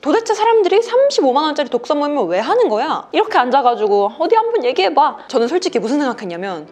도대체 사람들이 35만 원짜리 독서 모임을 왜 하는 거야? 이렇게 앉아가지고 어디 한번 얘기해봐. 저는 솔직히 무슨 생각했냐면,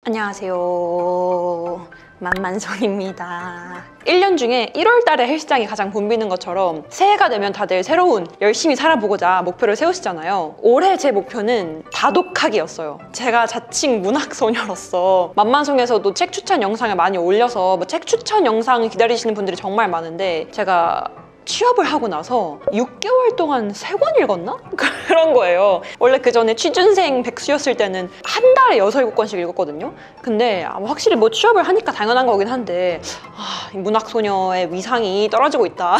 안녕하세요, 만만성입니다. 1년 중에 1월 달에 헬스장이 가장 붐비는 것처럼 새해가 되면 다들 새로운 열심히 살아보고자 목표를 세우시잖아요. 올해 제 목표는 다독하기였어요. 제가 자칭 문학소녀로서 만만성에서도 책 추천 영상을 많이 올려서 책 추천 영상 기다리시는 분들이 정말 많은데, 제가 취업을 하고 나서 6개월 동안 3권 읽었나? 그런 거예요. 원래 그 전에 취준생 백수였을 때는 한 달에 6, 7권씩 읽었거든요. 근데 확실히 뭐 취업을 하니까 당연한 거긴 한데, 이 문학소녀의 위상이 떨어지고 있다.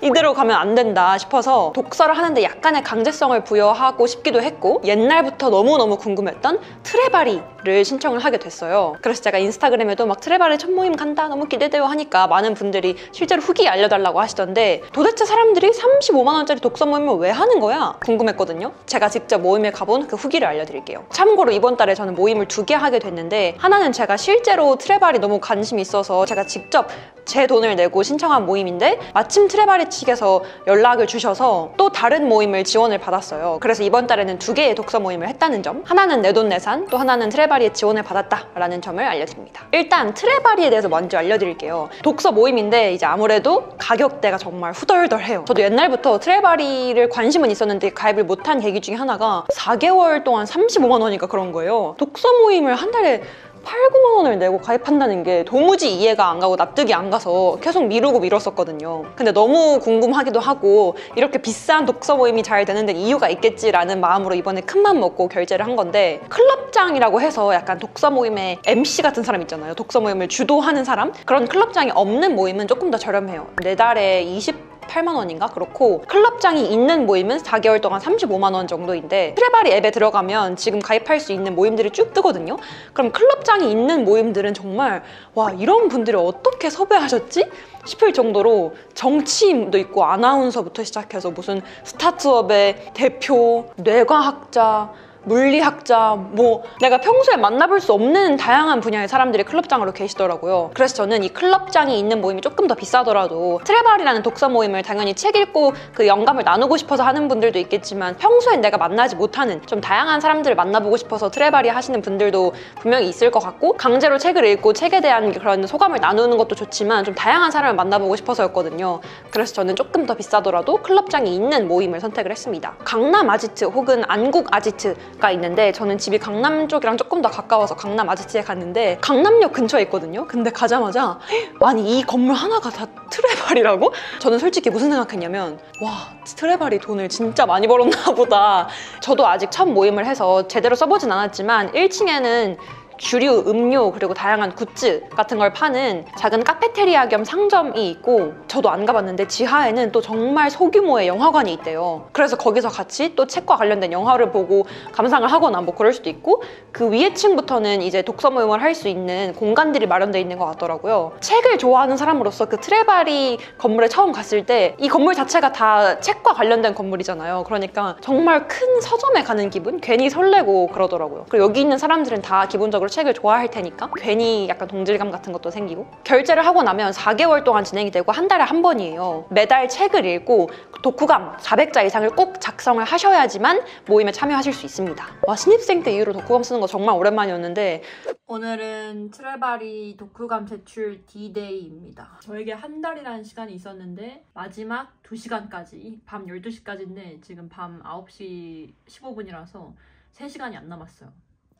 이대로 가면 안 된다 싶어서 독서를 하는데 약간의 강제성을 부여하고 싶기도 했고, 옛날부터 너무너무 궁금했던 트레바리를 신청을 하게 됐어요. 그래서 제가 인스타그램에도 막 트레바리 첫 모임 간다, 너무 기대돼요 하니까 많은 분들이 실제로 후기 알려달라고 하시던데, 도대체 사람들이 35만 원짜리 독서 모임을 왜 하는 거야? 궁금했거든요. 제가 직접 모임에 가본 그 후기를 알려드릴게요. 참고로 이번 달에 저는 모임을 2개 하게 됐는데, 하나는 제가 실제로 트레바리 너무 관심이 있어서 제가 직접 제 돈을 내고 신청한 모임인데, 마침 트레바리 측에서 연락을 주셔서 또 다른 모임을 지원을 받았어요. 그래서 이번 달에는 2개의 독서 모임을 했다는 점, 하나는 내돈내산, 또 하나는 트레바리의 지원을 받았다라는 점을 알려드립니다. 일단 트레바리에 대해서 먼저 알려드릴게요. 독서 모임인데 이제 아무래도 가격대가 정말 후덜덜해요. 저도 옛날부터 트레바리를 관심은 있었는데 가입을 못한 계기 중에 하나가 4개월 동안 35만 원이니까 그런 거예요. 독서 모임을 한 달에 8, 9만 원을 내고 가입한다는 게 도무지 이해가 안 가고 납득이 안 가서 계속 미루고 미뤘었거든요. 근데 너무 궁금하기도 하고, 이렇게 비싼 독서 모임이 잘 되는 데는 이유가 있겠지라는 마음으로 이번에 큰맘 먹고 결제를 한 건데, 클럽장이라고 해서 약간 독서 모임의 MC 같은 사람 있잖아요. 독서 모임을 주도하는 사람? 그런 클럽장이 없는 모임은 조금 더 저렴해요. 4달에 28만 원인가? 그렇고, 클럽장이 있는 모임은 4개월 동안 35만 원 정도인데, 트레바리 앱에 들어가면 지금 가입할 수 있는 모임들이 쭉 뜨거든요. 그럼 클럽장이 있는 모임들은 정말 와, 이런 분들을 어떻게 섭외하셨지? 싶을 정도로 정치인도 있고, 아나운서부터 시작해서 무슨 스타트업의 대표, 뇌과학자, 물리학자, 뭐 내가 평소에 만나볼 수 없는 다양한 분야의 사람들이 클럽장으로 계시더라고요. 그래서 저는 이 클럽장이 있는 모임이 조금 더 비싸더라도, 트레바리라는 독서 모임을 당연히 책 읽고 그 영감을 나누고 싶어서 하는 분들도 있겠지만, 평소엔 내가 만나지 못하는 좀 다양한 사람들을 만나보고 싶어서 트레바리 하시는 분들도 분명히 있을 것 같고, 강제로 책을 읽고 책에 대한 그런 소감을 나누는 것도 좋지만 좀 다양한 사람을 만나보고 싶어서였거든요. 그래서 저는 조금 더 비싸더라도 클럽장이 있는 모임을 선택을 했습니다. 강남 아지트 혹은 안국 아지트 가 있는데, 저는 집이 강남 쪽이랑 조금 더 가까워서 강남 아지트에 갔는데, 강남역 근처에 있거든요. 근데 가자마자 아니, 이 건물 하나가 다 트레바리라고? 저는 솔직히 무슨 생각했냐면, 와, 트레바리 돈을 진짜 많이 벌었나 보다. 저도 아직 첫 모임을 해서 제대로 써보진 않았지만 1층에는 주류, 음료, 그리고 다양한 굿즈 같은 걸 파는 작은 카페테리아 겸 상점이 있고, 저도 안 가봤는데 지하에는 또 정말 소규모의 영화관이 있대요. 그래서 거기서 같이 또 책과 관련된 영화를 보고 감상을 하거나 뭐 그럴 수도 있고, 그 위에 층부터는 이제 독서 모임을 할 수 있는 공간들이 마련되어 있는 것 같더라고요. 책을 좋아하는 사람으로서 그 트레바리 건물에 처음 갔을 때 이 건물 자체가 다 책과 관련된 건물이잖아요. 그러니까 정말 큰 서점에 가는 기분? 괜히 설레고 그러더라고요. 그리고 여기 있는 사람들은 다 기본적으로 책을 좋아할 테니까 괜히 약간 동질감 같은 것도 생기고. 결제를 하고 나면 4개월 동안 진행이 되고 한 달에 한 번이에요. 매달 책을 읽고 독후감 400자 이상을 꼭 작성을 하셔야지만 모임에 참여하실 수 있습니다. 와, 신입생 때 이후로 독후감 쓰는 거 정말 오랜만이었는데, 오늘은 트레바리 독후감 제출 D-Day입니다. 저에게 한 달이라는 시간이 있었는데 마지막 2시간까지, 밤 12시까지인데 지금 밤 9시 15분이라서 3시간이 안 남았어요.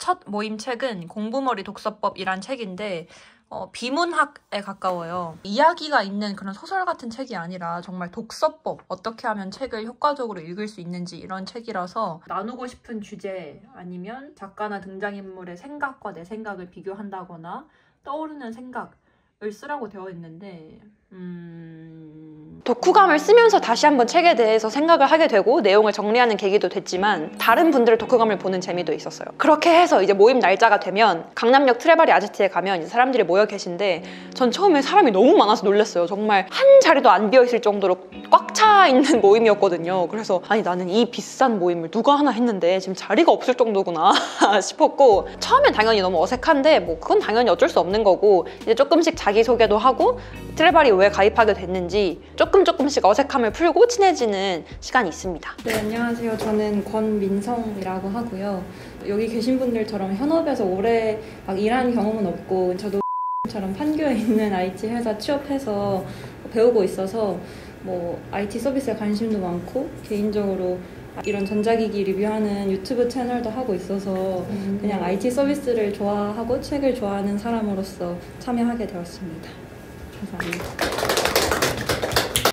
첫 모임 책은 공부머리 독서법이란 책인데, 비문학에 가까워요. 이야기가 있는 그런 소설 같은 책이 아니라 정말 독서법, 어떻게 하면 책을 효과적으로 읽을 수 있는지, 이런 책이라서 나누고 싶은 주제, 아니면 작가나 등장인물의 생각과 내 생각을 비교한다거나 떠오르는 생각을 쓰라고 되어 있는데, 독후감을 쓰면서 다시 한번 책에 대해서 생각을 하게 되고 내용을 정리하는 계기도 됐지만, 다른 분들의 독후감을 보는 재미도 있었어요. 그렇게 해서 이제 모임 날짜가 되면 강남역 트레바리 아지트에 가면 이제 사람들이 모여 계신데, 전 처음에 사람이 너무 많아서 놀랐어요. 정말 한 자리도 안 비어있을 정도로 꽉 차 있는 모임이었거든요. 그래서 아니 나는 이 비싼 모임을 누가 하나 했는데 지금 자리가 없을 정도구나 싶었고, 처음엔 당연히 너무 어색한데 뭐 그건 당연히 어쩔 수 없는 거고, 이제 조금씩 자기소개도 하고 트레바리 왜 가입하게 됐는지 조금씩 어색함을 풀고 친해지는 시간이 있습니다. 네, 안녕하세요. 저는 권민성이라고 하고요. 여기 계신 분들처럼 현업에서 오래 막 일한 경험은 없고, 저도 처럼 판교에 있는 IT 회사 취업해서 배우고 있어서 뭐 IT 서비스에 관심도 많고, 개인적으로 이런 전자기기 리뷰하는 유튜브 채널도 하고 있어서 그냥 IT 서비스를 좋아하고 책을 좋아하는 사람으로서 참여하게 되었습니다. 감사합니다.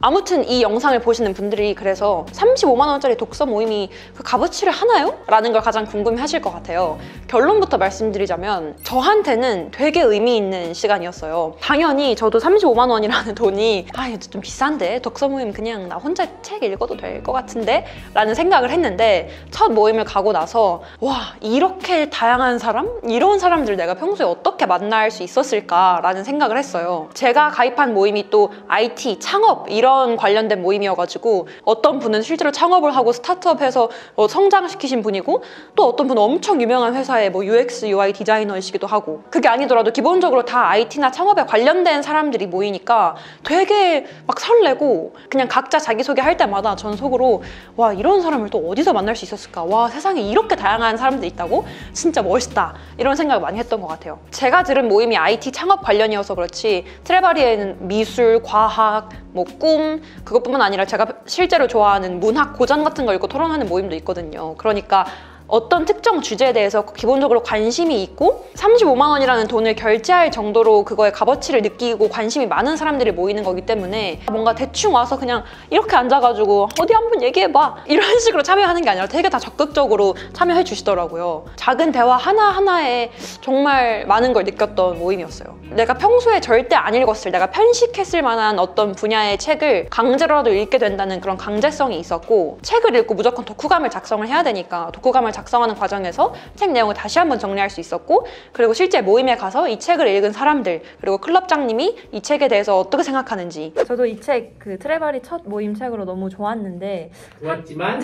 아무튼 이 영상을 보시는 분들이 그래서 35만 원짜리 독서 모임이 그 값어치를 하나요? 라는 걸 가장 궁금해하실 것 같아요. 결론부터 말씀드리자면 저한테는 되게 의미 있는 시간이었어요. 당연히 저도 35만 원이라는 돈이 이거 좀 비싼데 독서 모임 그냥 나 혼자 책 읽어도 될 것 같은데? 라는 생각을 했는데, 첫 모임을 가고 나서 와, 이렇게 다양한 사람? 이런 사람들 내가 평소에 어떻게 만날 수 있었을까? 라는 생각을 했어요. 제가 가입한 모임이 또 IT, 창업 이런 관련된 모임이어가지고, 어떤 분은 실제로 창업을 하고 스타트업해서 성장시키신 분이고, 또 어떤 분은 엄청 유명한 회사의 뭐 UX, UI 디자이너이시기도 하고, 그게 아니더라도 기본적으로 다 IT나 창업에 관련된 사람들이 모이니까 되게 막 설레고, 그냥 각자 자기소개할 때마다 전 속으로 와, 이런 사람을 또 어디서 만날 수 있었을까? 와, 세상에 이렇게 다양한 사람들이 있다고? 진짜 멋있다. 이런 생각을 많이 했던 것 같아요. 제가 들은 모임이 IT 창업 관련이어서 그렇지, 트레바리에는 미술, 과학, 뭐 꿈, 그것뿐만 아니라 제가 실제로 좋아하는 문학 고전 같은 거 읽고 토론하는 모임도 있거든요. 그러니까 어떤 특정 주제에 대해서 기본적으로 관심이 있고 35만 원이라는 돈을 결제할 정도로 그거의 값어치를 느끼고 관심이 많은 사람들이 모이는 거기 때문에, 뭔가 대충 와서 그냥 이렇게 앉아가지고 어디 한번 얘기해봐 이런 식으로 참여하는 게 아니라 되게 다 적극적으로 참여해 주시더라고요. 작은 대화 하나하나에 정말 많은 걸 느꼈던 모임이었어요. 내가 평소에 절대 안 읽었을, 내가 편식했을 만한 어떤 분야의 책을 강제로라도 읽게 된다는 그런 강제성이 있었고, 책을 읽고 무조건 독후감을 작성을 해야 되니까 독후감을 작성하는 과정에서 책 내용을 다시 한번 정리할 수 있었고, 그리고 실제 모임에 가서 이 책을 읽은 사람들, 그리고 클럽장님이 이 책에 대해서 어떻게 생각하는지. 저도 이 책, 그 트레바리 첫 모임 책으로 너무 좋았는데 좋았지만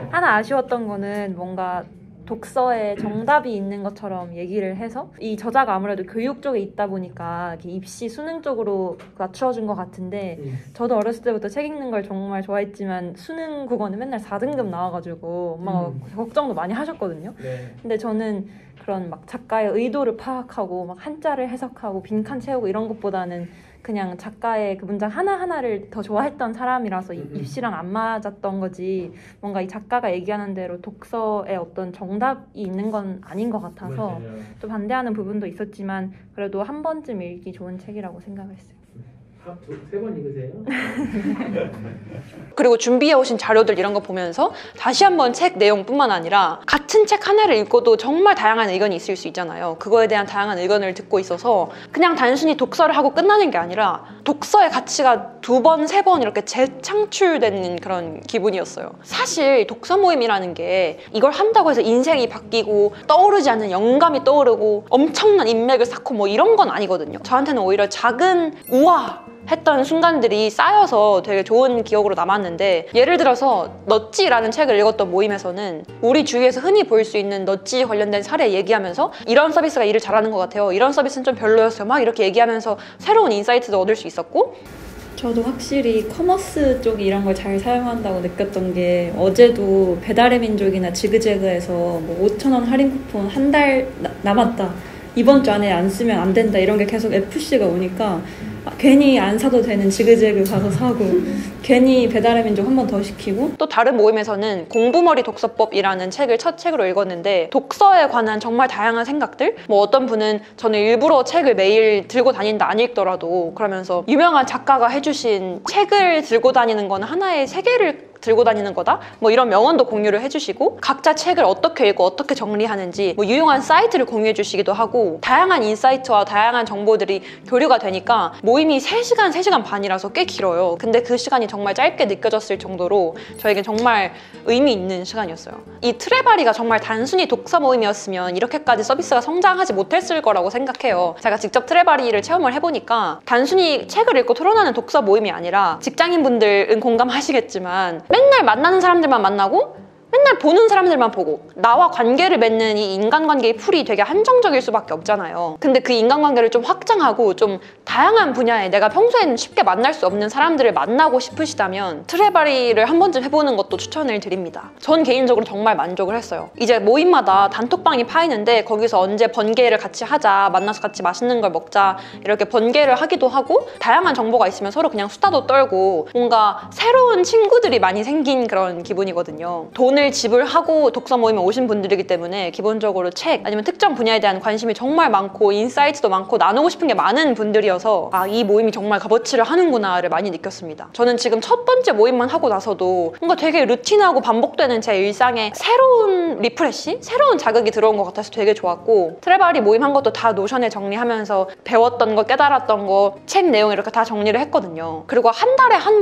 하나 아쉬웠던 거는 뭔가 독서에 정답이 있는 것처럼 얘기를 해서, 이 저자가 아무래도 교육 쪽에 있다 보니까 이렇게 입시 수능 쪽으로 맞추어준 것 같은데, 저도 어렸을 때부터 책 읽는 걸 정말 좋아했지만 수능 국어는 맨날 4등급 나와가지고 엄마가 걱정도 많이 하셨거든요. 네. 근데 저는 그런 막 작가의 의도를 파악하고 막 한자를 해석하고 빈칸 채우고 이런 것보다는 그냥 작가의 그 문장 하나하나를 더 좋아했던 사람이라서 입시랑 안 맞았던 거지, 뭔가 이 작가가 얘기하는 대로 독서에 어떤 정답이 있는 건 아닌 것 같아서 맞아요. 또 반대하는 부분도 있었지만, 그래도 한 번쯤 읽기 좋은 책이라고 생각했어요. 세 번 읽으세요? 그리고 준비해 오신 자료들 이런 거 보면서 다시 한번 책 내용뿐만 아니라 같은 책 하나를 읽고도 정말 다양한 의견이 있을 수 있잖아요. 그거에 대한 다양한 의견을 듣고 있어서 그냥 단순히 독서를 하고 끝나는 게 아니라 독서의 가치가 2번, 3번 이렇게 재창출되는 그런 기분이었어요. 사실 독서 모임이라는 게 이걸 한다고 해서 인생이 바뀌고 떠오르지 않는 영감이 떠오르고 엄청난 인맥을 쌓고 뭐 이런 건 아니거든요. 저한테는 오히려 작은 우와 했던 순간들이 쌓여서 되게 좋은 기억으로 남았는데, 예를 들어서 넛지라는 책을 읽었던 모임에서는 우리 주위에서 흔히 볼 수 있는 넛지 관련된 사례 얘기하면서 이런 서비스가 일을 잘하는 것 같아요, 이런 서비스는 좀 별로였어요, 막 이렇게 얘기하면서 새로운 인사이트도 얻을 수 있었고, 저도 확실히 커머스 쪽이 이런 걸 잘 사용한다고 느꼈던 게, 어제도 배달의 민족이나 지그재그에서 뭐 5,000원 할인 쿠폰 한 달 남았다, 이번 주 안에 안 쓰면 안 된다, 이런 게 계속 FC가 오니까 괜히 안 사도 되는 지그재그 가서 사고, 괜히 배달의 민족 한 번 더 시키고. 또 다른 모임에서는 공부머리 독서법이라는 책을 첫 책으로 읽었는데, 독서에 관한 정말 다양한 생각들, 뭐 어떤 분은 저는 일부러 책을 매일 들고 다닌다, 안 읽더라도 그러면서 유명한 작가가 해주신 책을 들고 다니는 건 하나의 세계를 들고 다니는 거다? 뭐 이런 명언도 공유를 해주시고 각자 책을 어떻게 읽고 어떻게 정리하는지 뭐 유용한 사이트를 공유해 주시기도 하고 다양한 인사이트와 다양한 정보들이 교류가 되니까 모임이 3시간, 3시간 반이라서 꽤 길어요. 근데 그 시간이 정말 짧게 느껴졌을 정도로 저에겐 정말 의미 있는 시간이었어요. 이 트레바리가 정말 단순히 독서 모임이었으면 이렇게까지 서비스가 성장하지 못했을 거라고 생각해요. 제가 직접 트레바리를 체험을 해보니까 단순히 책을 읽고 토론하는 독서 모임이 아니라 직장인분들은 공감하시겠지만 맨날 만나는 사람들만 만나고 맨날 보는 사람들만 보고 나와 관계를 맺는 이 인간관계의 풀이 되게 한정적일 수밖에 없잖아요. 근데 그 인간관계를 좀 확장하고 좀 다양한 분야에 내가 평소에는 쉽게 만날 수 없는 사람들을 만나고 싶으시다면 트레바리를 한 번쯤 해보는 것도 추천을 드립니다. 전 개인적으로 정말 만족을 했어요. 이제 모임마다 단톡방이 파이는데 거기서 언제 번개를 같이 하자, 만나서 같이 맛있는 걸 먹자 이렇게 번개를 하기도 하고 다양한 정보가 있으면 서로 그냥 수다도 떨고 뭔가 새로운 친구들이 많이 생긴 그런 기분이거든요. 돈을 지불하고 독서 모임에 오신 분들이기 때문에 기본적으로 책 아니면 특정 분야에 대한 관심이 정말 많고 인사이트도 많고 나누고 싶은 게 많은 분들이어서 아, 이 모임이 정말 값어치를 하는구나를 많이 느꼈습니다. 저는 지금 첫 번째 모임만 하고 나서도 뭔가 되게 루틴하고 반복되는 제 일상에 새로운 리프레시? 새로운 자극이 들어온 것 같아서 되게 좋았고 트레바리 모임 한 것도 다 노션에 정리하면서 배웠던 거, 깨달았던 거, 책 내용 이렇게 다 정리를 했거든요. 그리고 한 달에 한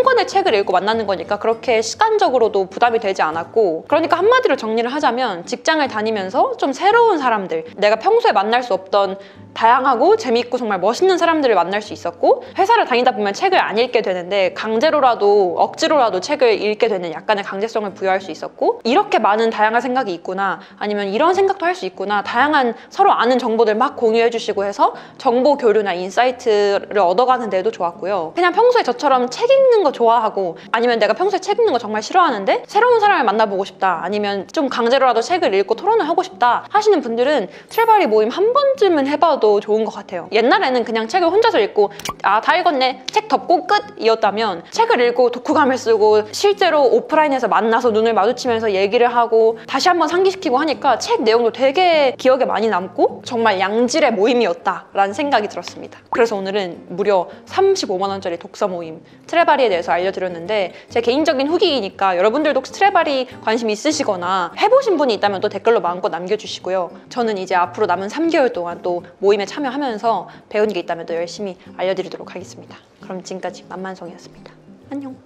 권의 책을 읽고 만나는 거니까 그렇게 시간적으로도 부담이 되지 않았고 그러니까 한마디로 정리를 하자면 직장을 다니면서 좀 새로운 사람들 내가 평소에 만날 수 없던 다양하고 재밌고 정말 멋있는 사람들을 만날 수 있었고 회사를 다니다 보면 책을 안 읽게 되는데 강제로라도 억지로라도 책을 읽게 되는 약간의 강제성을 부여할 수 있었고 이렇게 많은 다양한 생각이 있구나 아니면 이런 생각도 할 수 있구나 다양한 서로 아는 정보들 막 공유해 주시고 해서 정보 교류나 인사이트를 얻어가는 데도 좋았고요. 그냥 평소에 저처럼 책 읽는 거 좋아하고 아니면 내가 평소에 책 읽는 거 정말 싫어하는데 새로운 사람을 만나보고 싶다 아니면 좀 강제로라도 책을 읽고 토론을 하고 싶다 하시는 분들은 트레바리 모임 한 번쯤은 해봐도 좋은 것 같아요. 옛날에는 그냥 책을 혼자서 읽고 아, 다 읽었네 책 덮고 끝 이었다면 책을 읽고 독후감을 쓰고 실제로 오프라인에서 만나서 눈을 마주치면서 얘기를 하고 다시 한번 상기시키고 하니까 책 내용도 되게 기억에 많이 남고 정말 양질의 모임이었다라는 생각이 들었습니다. 그래서 오늘은 무려 35만 원짜리 독서 모임 트레바리에 대해서 알려드렸는데 제 개인적인 후기이니까 여러분들도 혹시 트레바리 관심 있으시거나 해보신 분이 있다면 또 댓글로 마음껏 남겨주시고요. 저는 이제 앞으로 남은 3개월 동안 또 모임에 참여하면서 배운 게 있다면 또 열심히 알려드리도록 하겠습니다. 그럼 지금까지 만만성이었습니다. 안녕.